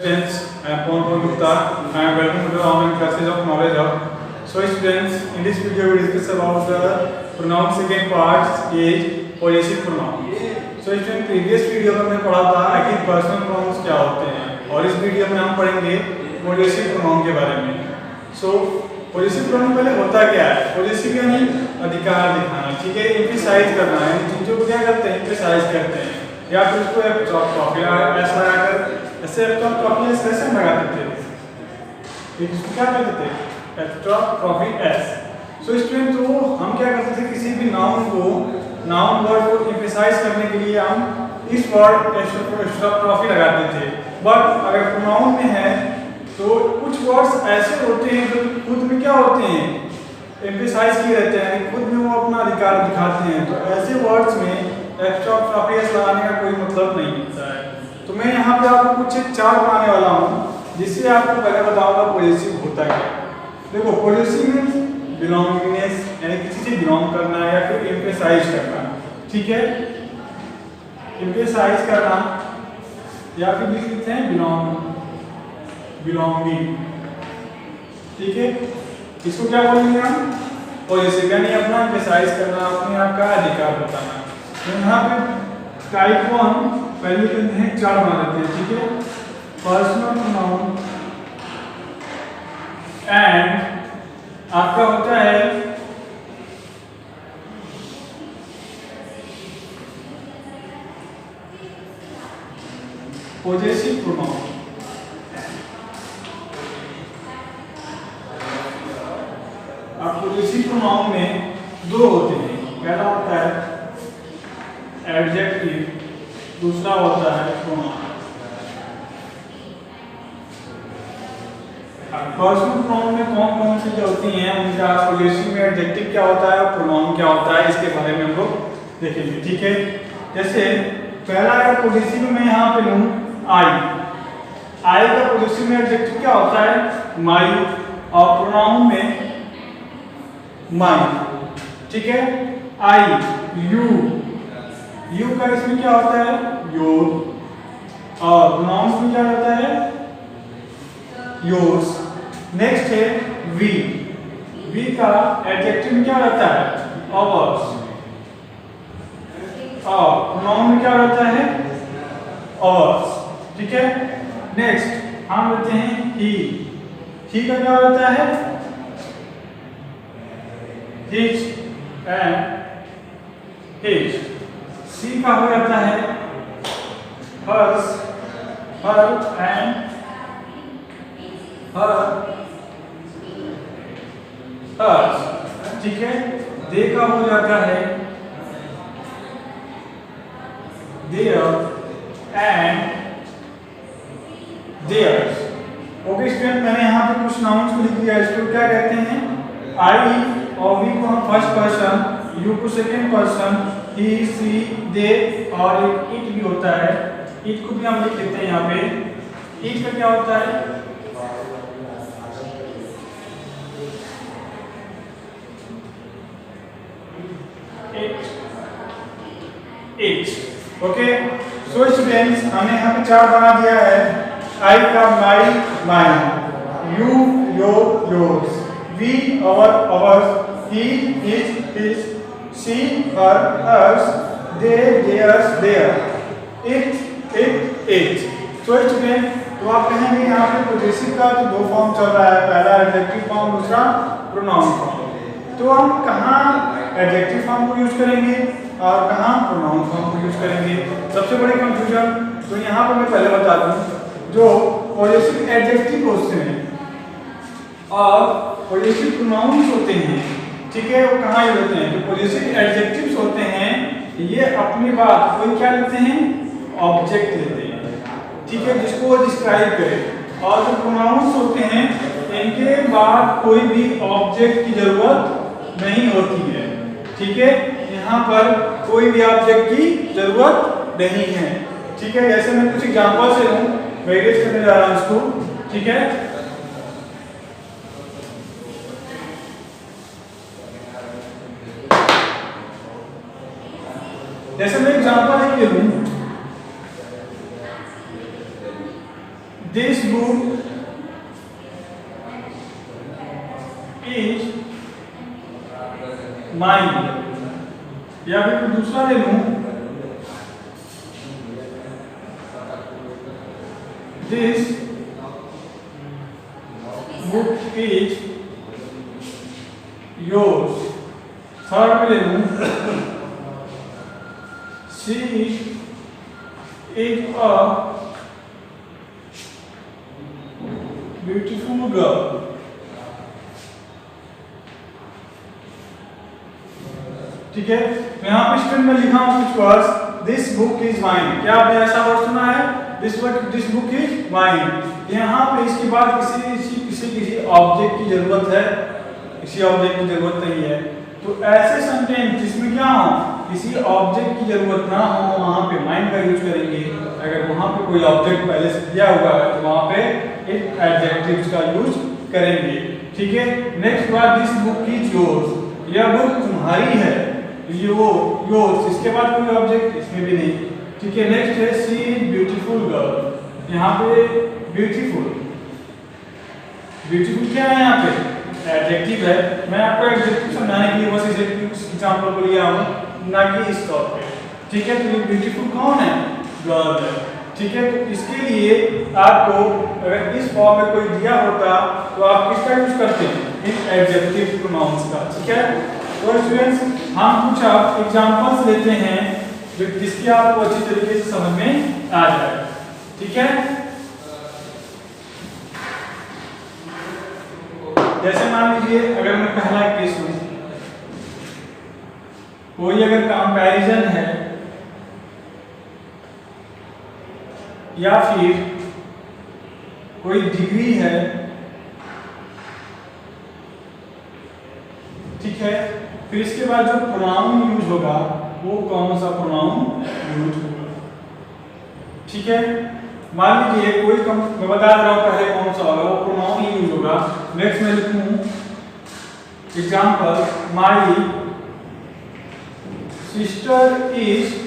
Students, I am Pawan Gupta. I am welcome to the online classes of Knowledge Hub. So students, in this video we discuss about the pronoun second part is possessive pronoun. So students, previous video में हमने पढ़ा था कि personal pronouns क्या होते हैं और इस वीडियो में हम पढ़ेंगे पोजेसिव प्रोनाउन के बारे में. सो पोजेसिव प्रोनाउन पहले होता क्या है? पोजेसिव यानी अधिकार दिखाना, ठीक है, एम्फसाइज करना, यानी चीजों को क्या करते हैं, एम्फसाइज करते हैं, या फिर उसको एप्रोप्रिएट ऐसा लगाकर ऐसे एप्रोप्रिएट ऐसे लगाते थे, ठीक, इसको क्या कहते थे, एप्रोप्रिएट. सो स्टूडेंट, तो हम क्या करते थे, किसी भी नाउन वर्ड को एम्फसाइज करने के लिए हम इस वर्ड एप्रोप्रिएट लगाते थे. बट अगर प्रोनाउन में है तो कुछ वर्ड्स ऐसे होते हैं जो खुद में क्या होते हैं, एम्फसाइज किए रहते हैं, खुद में वो अपना अधिकार दिखाते हैं. तो ऐसे वर्ड्स में एप्रोप्रिएट लगाने का कोई मतलब नहीं होता है. तो मैं यहाँ पे आपको कुछ चार बनाने वाला हूँ जिससे आपको पहले बताऊंगा पोजेसिव होता क्या. देखो, पोजेसिव मींस बिलोंगिंगनेस, यानी किसी से बिलोंग करना या फिर एम्फसाइज करना, ठीक है, एम्फसाइज करना, या फिर लिख सकते हैं बिलोंगिंग, ठीक है. इसको क्या बोलेंगे हम? पोजेसिव, यानी अपना एम्फसाइज करना, अपने आप का अधिकार बताना. तो यहाँ पे टाइप को हम पहले कहते हैं चार बना देते हैं, ठीक है. पर्सनल प्रोनाउन एंड आपका होता है पोजेसिव प्रोनाउन. अब पोजेसिव प्रोनाउन में दो होते हैं. पहला होता है एडजेक्टिव, दूसरा होता है प्रोनाउन. पर्सनल प्रोनाउन में कौन कौन सी जो होती हैं, उनका पोजेसिव में एडजेक्टिव क्या होता है और प्रोनाउन क्या होता है, इसके बारे में हम लोग देखेंगे, ठीक है. जैसे पहला अगर पोजेसिव में यहाँ पे लूँ आई का पोजेसिव में एडजेक्टिव क्या होता है? माई, और प्रोनाउन में माई, ठीक है. आई, यू का इसमें क्या होता है? योर, और प्रोनाउंस में क्या होता है? योर्स. नेक्स्ट है वी का एडजेक्टिव में क्या रहता है? अवर्स, और प्रोनाउन में क्या रहता है? अवर्स, ठीक है. नेक्स्ट हम लेते हैं ही का क्या रहता है? His and his. सी का हो जाता है हर्स, हर एंड हर्स, ठीक है. दे का हो जाता है their and theirs. Okay student, मैंने यहाँ पे कुछ नाउन्स को लिख दिया. इसको क्या कहते हैं? आई और वी को हम फर्स्ट पर्सन, यू को सेकंड पर्सन, ही, सी, दे, और एक इट भी होता है. इट को भी हम लिख लेते हैं यहाँ पे. इट का क्या होता है? इट. ओके, सो स्टूडेंट्स, हमने यहाँ पे चार बना दिया है. आई का my, mine, you, your, yours, we, our, ours, he, his, his, she, her, hers, they, theirs, their, it. So student, तो आप कहेंगे यहाँ पे पोजेसिव का तो दो फॉर्म चल रहा है, पहला एडजेक्टिव फॉर्म, दूसरा प्रोनाउन फॉर्म. तो हम कहाँ एडजेक्टिव फॉर्म को यूज करेंगे और कहाँ प्रोनाउन फॉर्म को यूज करेंगे? सबसे बड़ी कंफ्यूजन तो यहाँ पर मैं पहले बता दूं, जो पोजेसिव एडजेक्टिव होते हैं और पोजेसिव प्रोनाउंस होते हैं, ठीक है, वो कहाँ यूज होते हैं? जो पोजेसिव एडजेक्टिव्स होते हैं ये अपनी बात कोई क्या लेते हैं? ऑब्जेक्ट लेते हैं, ठीक है, जिसको वो डिस्क्राइब करे. और जो प्रोनाउंस होते हैं इनके बाद कोई भी ऑब्जेक्ट की जरूरत नहीं होती है, ठीक है. यहाँ पर कोई भी ऑब्जेक्ट की जरूरत नहीं है, ठीक है. जैसे मैं कुछ एग्जांपल से लूं, वेरिएट करने जा रहा हूं इसको, ठीक है. जैसे मैं एग्जांपल एक ले लूं, दिस बुक इज माइन, या फिर दूसरा ले लूं, this book is yours. Third में ले लूं, she is a beautiful girl. ठीक है, तो यहाँ पे स्टूडेंट में लिखा हूं कुछ words, this book is mine. क्या आपने ऐसा वर्ड सुना है, दिस बुक इज माइन? यहाँ पे इसके बाद किसी ऑब्जेक्ट की जरूरत है, किसी ऑब्जेक्ट की जरूरत नहीं है। तो ऐसे सेंटेंस जिसमें क्या हो, किसी ऑब्जेक्ट की जरूरत ना हो, वहां पे माइन का यूज करेंगे। अगर वहां पे कोई ऑब्जेक्ट पहले से दिया हुआ है तो वहां पे एक एडजेक्टिव्स का यूज करेंगे। ठीक है, नेक्स्ट बात, दिस बुक इज योर्स, यह बुक तुम्हारी है, ये वो योर्स, इसके बाद कोई ऑब्जेक्ट इसमें भी नहीं। ठीक है, नेक्स्ट है शी इज ब्यूटीफुल गर्ल। यहाँ पे ब्यूटीफुल क्या है, यहाँ पे एडजेक्टिव है। मैं आपको एडजेक्टिव समझाने के लिए बस एग्जांपल को लिया हूँ, ना कि इस तौर पे। ठीक है, तो ये ब्यूटीफुल कौन है, गर्ल है। ठीक है, तो इसके लिए आपको अगर इस फॉर्म में कोई दिया होता तो आप किसका यूज करते हैं, इन एडजेक्टिव प्रोनाउंस का। ठीक है, तो स्टूडेंट्स हम कुछ आप एग्जांपल्स लेते हैं जिसके आपको अच्छी तरीके से समझ में आ जाए। ठीक है, जैसे मान लीजिए अगर मैं पहला केस लूं, कोई अगर कंपैरिजन है या फिर कोई डिग्री है, ठीक है, फिर इसके बाद जो प्रोनाउन यूज होगा वो कौन सा प्रोनाउन यूज होगा। ठीक है, मान लीजिए कोई मैं बता रहा हूं पहले कौन सा होगा, वो प्रोनाउन ही यूज होगा। नेक्स्ट मैं लिखूं example, my sister is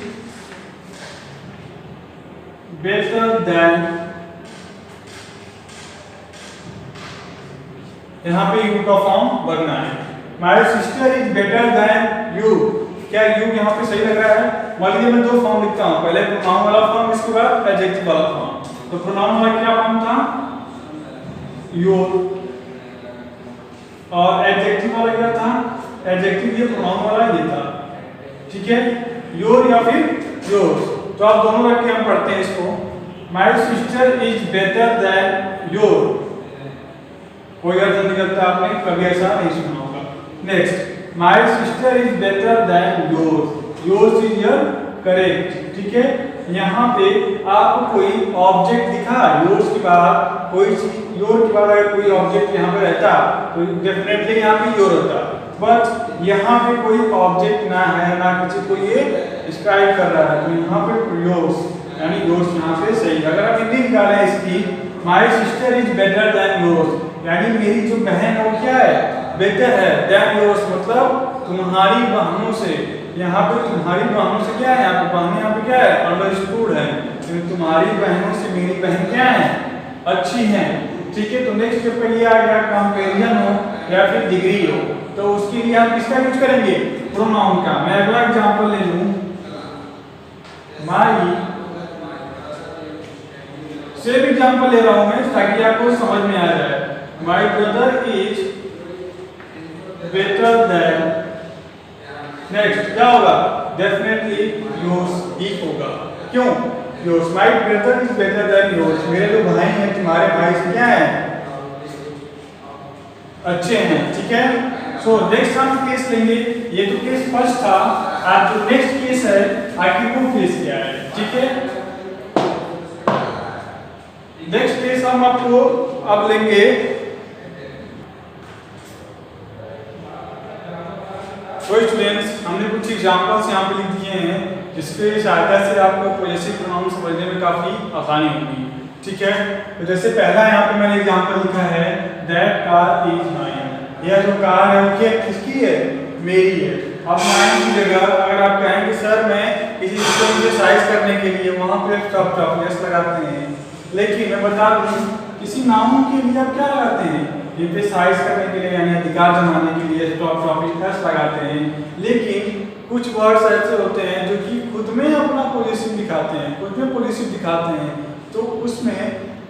better than, यहां पे यू का फॉर्म बनना है। My sister is better than you, क्या यू यहाँ पे सही लग रहा है? मान लीजिए मैं दो फॉर्म लिखता हूँ, पहले प्रोनाउन वाला फॉर्म, इसके बाद एडजेक्टिव वाला फॉर्म। तो प्रोनाउन वाला क्या फॉर्म था, योर, और एडजेक्टिव वाला क्या था, एडजेक्टिव ये प्रोनाउन वाला ये था। ठीक है, योर या फिर योर्स, तो आप दोनों रख के हम पढ़ते हैं इसको। My sister is better than your, कोई अर्थ नहीं करता, आपने कभी ऐसा नहीं सुना होगा। Next, my sister is better than yours, yours is your correct. ठीक है, यहाँ पे आपको कोई ऑब्जेक्ट दिखा, योर्स के बाद कोई चीज, योर के बाद अगर कोई ऑब्जेक्ट यहाँ पे रहता तो डेफिनेटली यहाँ पे योर होता, बट यहाँ पे कोई ऑब्जेक्ट ना है, ना किसी को ये डिस्क्राइब कर रहा है, तो यहाँ पे योर्स, यानी योर्स यहाँ पे सही है। अगर आप हिंदी निकालें इसकी, my sister is better than yours, यानी मेरी जो बहन है वो क्या है, बेटर है, देन योर्स मतलब तुम्हारी बहनों से। यहाँ पे तुम्हारी बहनों से क्या है, यहाँ पे बहन, यहाँ पे क्या है, अंडरस्टूड है, तुम्हारी बहनों से मेरी बहन क्या है, अच्छी है। ठीक है, तो नेक्स्ट पेपर ये आ गया, कंपैरिजन हो या फिर डिग्री हो, तो उसके लिए हम किसका यूज करेंगे, प्रोनाउन का। मैं अगला एग्जांपल ले लूं, माई, सेम एग्जांपल ले रहा हूं मैं ताकि आपको समझ में आ जाए। My brother is better than, next क्या होगा, डेफिनेटली योर्स ही होगा। क्यों, yours, my brother is better than yours, मेरे जो भाई हैं तुम्हारे भाई से क्या है, अच्छे हैं। ठीक है, सो नेक्स्ट हम केस लेंगे, ये तो केस फर्स्ट था, आज जो नेक्स्ट केस है आखिर वो केस क्या है। ठीक है, नेक्स्ट केस हम आपको अब लेंगे, तो स्टूडेंट्स हमने कुछ एग्जांपल्स यहाँ पे लिख दिए हैं जिसके सहायता से आपको पॉजेसिव प्रोनाउन समझने में काफी आसानी होगी। ठीक है, तो जैसे पहला यहाँ पे मैंने एग्जांपल लिखा है, दैट कार इज माइन, यह जो कार है वो क्या किसकी है, मेरी है। अब माइन की जगह अगर आप कहें कि सर मैं किसी चीज को एक्सरसाइज करने के लिए, वहां पे स्टॉप यस लगाते हैं, लेकिन मैं बता दूं किसी नाउन के लिए आप क्या लगाते हैं, एम्फेसाइज करने के लिए यानी अधिकार जमाने के लिए स्टॉप टॉपिक एस लगाते हैं। लेकिन कुछ वर्ड्स ऐसे होते हैं जो कि खुद में अपना पॉजिटिव दिखाते हैं, खुद में पॉजिटिव दिखाते हैं, तो उसमें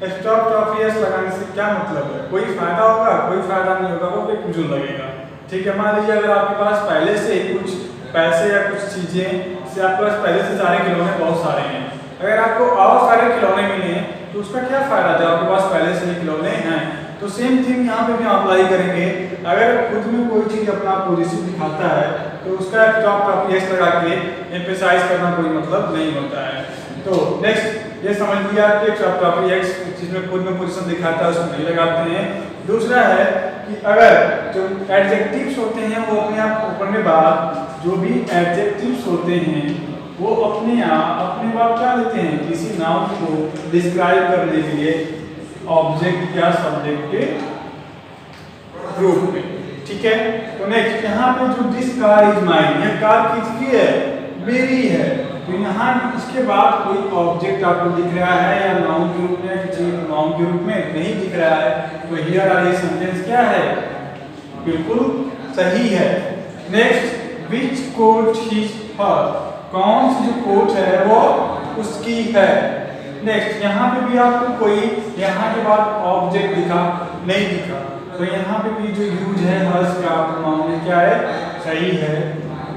स्टॉप टॉपिक एस लगाने से क्या मतलब है, कोई फायदा होगा, कोई फायदा नहीं होगा, वो फिजूल लगेगा। ठीक है, मान लीजिए अगर आपके पास पहले से कुछ पैसे या कुछ चीजें से आपके पास पहले से सारे खिलौने बहुत सारे हैं, अगर आपको और सारे खिलौने मिले तो उसका क्या फायदा जब आपके पास पहले से ही खिलौने हैं। तो सेम थिंग यहाँ पे भी अप्लाई करेंगे, अगर खुद में कोई चीज अपना पॉजिटिव दिखाता है तो उसका स्टॉप टॉपिक एस लगा के एम्फेसाइज करना कोई मतलब नहीं होता है। तो नेक्स्ट ये समझ लिया कि स्टॉप टॉपिक एस जिसमें खुद में पोजीशन दिखाता है उसमें नहीं लगाते हैं। दूसरा है कि अगर जो एडजेक्टिव्स होते हैं वो अपने आप ऊपर में बात, जो भी एडजेक्टिव्स होते हैं वो अपने बात क्या लेते हैं, किसी नाउन को डिस्क्राइब करने के लिए ऑब्जेक्ट या सब्जेक्ट के ग्रुप में। ठीक है, तो नेक्स्ट यहाँ पे जो दिस कार इज माइन, यह कार किसकी है, मेरी है, तो यहाँ इसके बाद कोई ऑब्जेक्ट आपको दिख रहा है या नाउन के रूप में, किसी नाउन के रूप में नहीं दिख रहा है, तो हियर आर ये सेंटेंस क्या है, बिल्कुल सही है। Next which quote his her, कौन सी जो कोट है वो उसकी है। नेक्स्ट यहाँ पे भी आपको कोई यहाँ के बाद ऑब्जेक्ट दिखा नहीं दिखा, तो यहाँ पे भी जो यूज है हर्ष का प्रोनाउन में क्या है, सही है।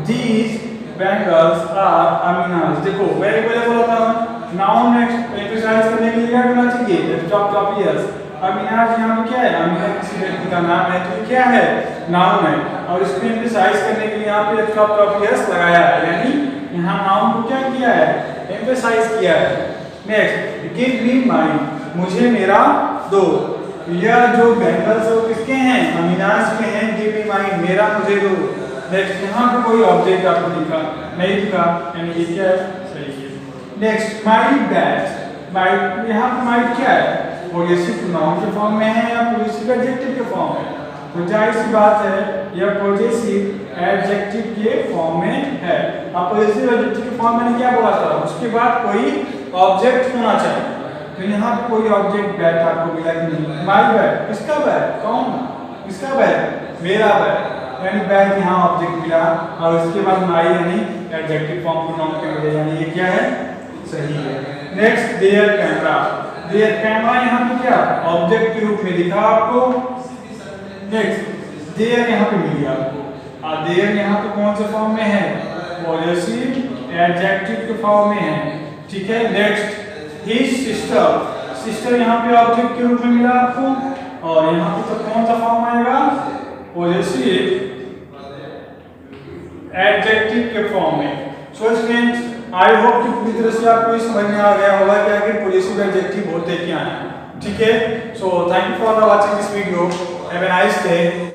These bangles are अमीनाज, देखो मैं एक बार बोलता हूँ नाउन एम्फसाइज करने के लिए क्या करना चाहिए, स्टॉप टॉपिक एस। अमीनाज यहाँ पे क्या है, अमीना किसी व्यक्ति का नाम है तो क्या है, नाउन है, और इसको एम्फसाइज करने के लिए यहाँ पे स्टॉप टॉपिक एस लगाया है, यानी यहाँ नाउन को क्या किया है, एम्फसाइज किया है। नेक्स्ट गिव मी माइन, मुझे मेरा दो, यह जो बैंगल्स है किसके हैं, अमीनाज के हैं, गिव मी माइन मेरा मुझे दो। नेक्स्ट यहाँ पे कोई ऑब्जेक्ट आपको दिखा नहीं दिखा, यानी ये क्या है, सही है। नेक्स्ट माई बैट, माई यहाँ पे माई क्या है, पॉजेसिव प्रोनाउन के फॉर्म में है या पॉजेसिव एडजेक्टिव के फॉर्म में, तो जाहिर सी बात है यह पॉजेसिव एडजेक्टिव के फॉर्म में है। अब पॉजेसिव एडजेक्टिव के फॉर्म में क्या बोला था, उसके बाद कोई ऑब्जेक्ट होना चाहिए, तो यहाँ पे कोई ऑब्जेक्ट बैट आपको मिला कि नहीं, माई बैट, किसका बैट, कौन किसका बैट, मेरा बैट, यानी बैट यहाँ ऑब्जेक्ट मिला, और उसके बाद माई यानी एडजेक्टिव फॉर्म प्रोनाउन के मिले, यानी ये क्या है, सही है। Next their camera, their camera यहाँ पे क्या ऑब्जेक्ट के रूप में दिखा आपको। नेक्स्ट देयर यहाँ पे मिली आपको, और देयर यहाँ पे कौन से फॉर्म में है, पॉजेसिव एडजेक्टिव के फॉर्म में है। ठीक है, नेक्स्ट हिज सिस्टर, सिस्टर यहाँ पे ऑब्जेक्ट के रूप में मिला आपको, और यहाँ पे तो कौन सा फॉर्म आएगा, पॉजेसिव एडजेक्टिव के फॉर्म में। सो स्टूडेंट्स आई होप कि पूरी तरह से आपको समझ में आ गया होगा कि आखिर पॉजेसिव एडजेक्टिव होते क्या हैं। ठीक है, so thank you for watching this video, have a nice day.